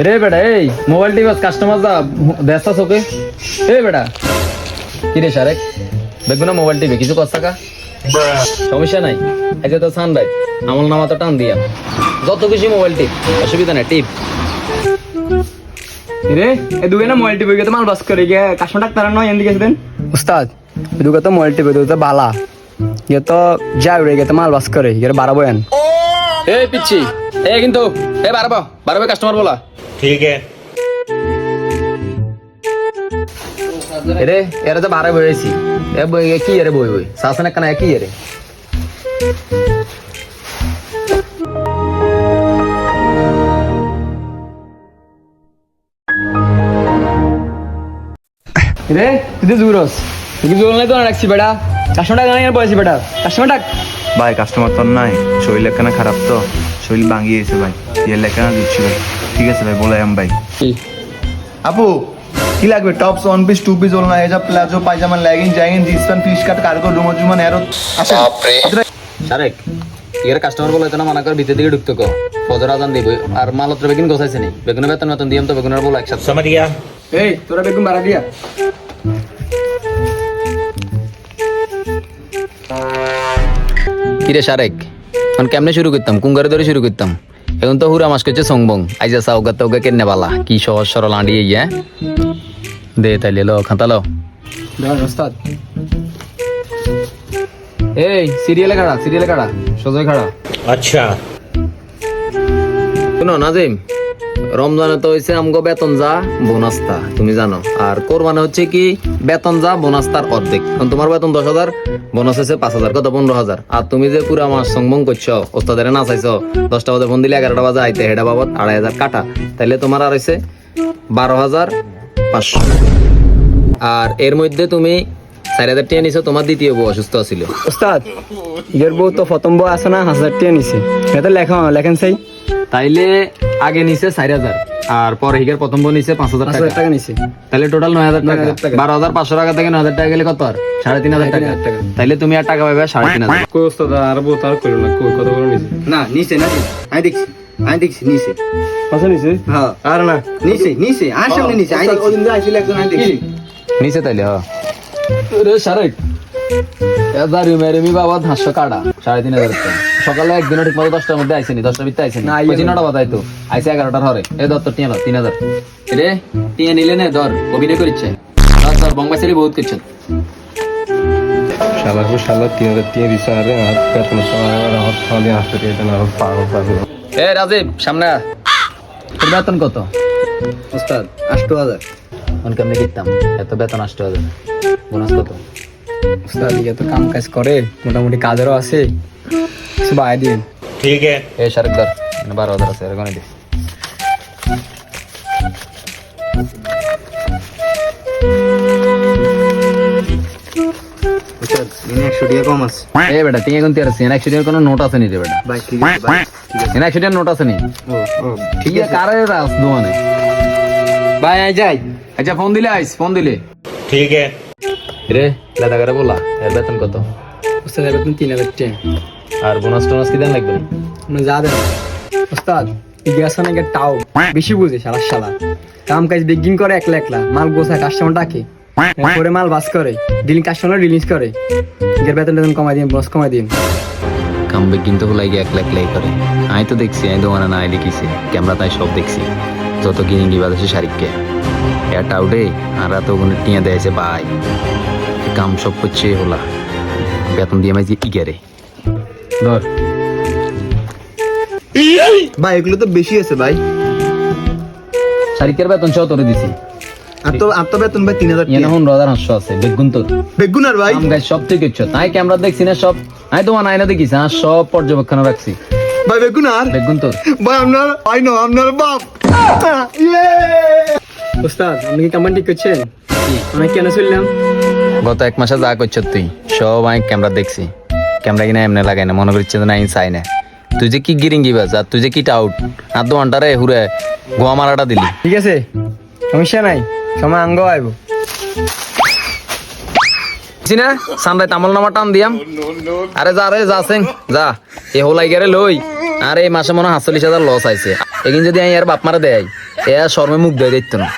রে বেটা এই মোবাইল টিভাস কাস্টমার যা দেশা চোখে এই বেটা কি রে সারেক দেখবো না মোবাইল টিভি কিছু কষ্ট টাকা সমস্যা নাই এই যে তো সানরাইজ আমল নামা তো টান দিয়া যত খুশি মোবাইল টিপ অসুবিধা নাই টিপ রে এ দুগে না মোবাইল টিপে গিয়ে মাল বাস করে গিয়ে কাস্টমার ডাক্তার নয় এন্দি গেছেন উস্তাদ এ দুগে তো মোবাইল টিপে তো বালা ইয়ে তো যাই রে গিয়ে মাল বাস করে ইয়ে বাড়াবো এন এই পিচ্ছি এই কিন্তু এই বারবা কাস্টমার বলা ठीक है রে এরা তো বারে বইছি এ বই কি রে বই সাসনে কানা কি রে রে তুই জুরস তুই জোর নাই তো রাখছি বেটা কাস্টমার ডাক নাই আর বয়সী বেটা কাস্টমার ডাক ভাই কাস্টমার তো নাই শরীর লেখানা খারাপ তো শরীর ভাঙিয়েছে ভাই এর লেখানা দিচ্ছি ভাই ঠিক আছে ভাই বলাম ভাই আপু কি লাগবে tops one piece two piece ওলনা এজা প্লাজো পায়জামা legging jegging jeans pant fish cut cargo রুমো জুমান এরো আসেন সারেক এর কাস্টমার বলে তো না মানা কর ভিতর দিকে ঢুকতো কো ফজর আজান দিব আর মালত্র বেগুন গোছাইছে নি বেগুনের বেতন দিয়াম তো বেগুনের বল একসাথে समझ गया এই তোরা বেগুন বাড়া দিয়া কিরে সারেক এখন কেমনে শুরু করতাম কুঙ্গারে ধরে শুরু করতাম এখন তো হুরা মাস করছে সংবং আইজা সাউগা তাউগা কেনে বালা কি সহজ সরল আঁড়ি ইয়া দে তাইলে লো খাতা লো ধর উস্তাদ এই সিরিয়ালে খাড়া সোজা খাড়া अच्छा শুনো নাজিম রমজানে তো হয়েছে আমগো বেতন যা বোনাস্তা তুমি জানো আর কোরবানে হচ্ছে কি বেতন যা বোনাস্তার অর্ধেক কারণ তোমার বেতন 10,000 বোনাস হচ্ছে 5,000 কত 15,000 আর তুমি যে পুরা মাস সংবং করছো ওস্তাদের না চাইছো 10টা বাজে ফোন দিলে 11টা বাজে আইতে হেডা বাবদ 2,500 কাটা তাইলে তোমার আর হয়েছে 12,500 আর এর মধ্যে তুমি 4,000 টাকা নিছো তোমার দ্বিতীয় বউ অসুস্থ ছিল উস্তাদ ইয়ের বউ তো প্রথম বউ আছে না 1,000 টাকা নিছে এটা লেখেন সেই তাইলে আগে নিছে 4,000 আর পরে হিগের প্রথম বউ নিছে 5,000 5,000 টাকা নিছে তাহলে টোটাল 9,000 টাকা 9,000 টাকা। 12,500 টাকা থেকে 9,000 টাকা গেলে কত আর 3,500 টাকা 3,500 টাকা। তাইলে তুমি আর টাকা পাবে 3,500 কই উস্তাদ আর বউ তার কইলো না কই কত করে নিছে না নিচে আমি দেখছি নিচে কত নিছে হ্যাঁ আর না নিচে আর সামনে নিচে ওদিন আইছিল একজন আমি দেখছি নিচে তাইলে হ্যাঁ রে শারেক এদারি মেরেমি বাবা 500 কাটা 3,500 টাকা সকালে একদিন ঠিক মতো 10টার মধ্যে আইছেনি 10টার ভিতরে আইছেনি না, ওই দিনটা বাদাইতো আইছে 11টার হরে এই দত্ত টিয়া 3,000 রে টিয়া নিলে না ধর অভিনয় করিচ্ছে ধর বংবাইছেলি বহুত কিছু শালা 3,000 টাকা দিছে আরে আর বেতন সময় আর খালি আসতে এটা না পাগল এ রাজীব সামনে আ। তোর বেতন কত ওস্তাদ 8,000 মন কেমনে কিতাম এত বেতন 8,000 বোনাস কত উস্তাদ ইয়ে তো কাম কাজ করে মোটামুটি কাজেরও আছে কিছু বাই দিন ठीक है এ শারেক ধর 12,000 আছে এর গনে দিস ওস্তাদ ইনি 100 টাকা কম আছে এ বেটা তুই এখন 1,000 টাকার কোনো নোট আছে নি রে বেটা ভাই ঠিক আছে ভাই 1,000 টাকার নোট আছে নি ও ঠিক আছে কারে রাস দোয়ানে ভাই আই যাই আচ্ছা ফোন দিলে ठीक है রে লাদা করে বলা এর বেতন কত উস্তাদ এবার তুমি 3,000 টাকা আর বোনাস টোনাস কি দেন লাগবে আপনি যা দেন উস্তাদ ইগেছে না টাও বেশি বুঝে শালা কাম কাজ বিগিন করে একলা মাল গোছায় কাস্টমার ডাকে পরে মাল বাস করে ডিলিং কাস্টমার রিলিজ করে এর বেতন কমাই দিন বস কমাই দিন কামবে কিন্তু হলাই গিয়ে এক লাখ লাই করে আমি তো দেখছি আমি দোকানে না লিখিছি ক্যামেরা তাই সব দেখছি যত কিনিঙ্গি বাজাছে শারিককে এটা উঠে আর তো ওখানে টিয়া দেয়ছে ভাই কাম সব করছে হলা বেতন দিয়ে মাইছি ইগারে ধর ভাই এগুলো তো বেশি আছে ভাই শারিকের বেতন সহ তোরে দিছি আর তো বেতন ভাই 3,000 ইয়ে টাকা এখন 500 আছে বেগুন তোর বেগুন আর ভাই কাম গাছ সব থেকে ইচ্ছ তাই ক্যামেরা দেখছি না সব আমি তোমার আয়না দেখিস হ্যাঁ সব পর্যবেক্ষণ রাখছি ভাই বেগুন আর বেগুন তোর ভাই আপনার বাপ উস্তাদ আপনি কি কামান ঠিক করছেন আমি কেন চললাম গত 1 মাসে যা করছ তুই সব আমি ক্যামেরা দেখছি ক্যামেরা কিনা এমনি লাগাই না মনে করছে না আমি চাই না তুই যে কি গিরিঙ্গি বাজ আর তুই যে কি টাউট আর দো আন্টারে হুরে গোয়া মারাটা দিলি ঠিক আছে সমস্যা নাই সময় আঙ্গ আইব না সামনে তামল নামা টান দিয়াম আরে যা রে যা সিং যা এ হোলাই গেরে লই আর এই মাসে মনে হয় ৪৭,০০০ লস আইছে। এগিন যদি আমি আর বাপ মারা দেয় এ শর্মে মুখ দিয়ে দিত না।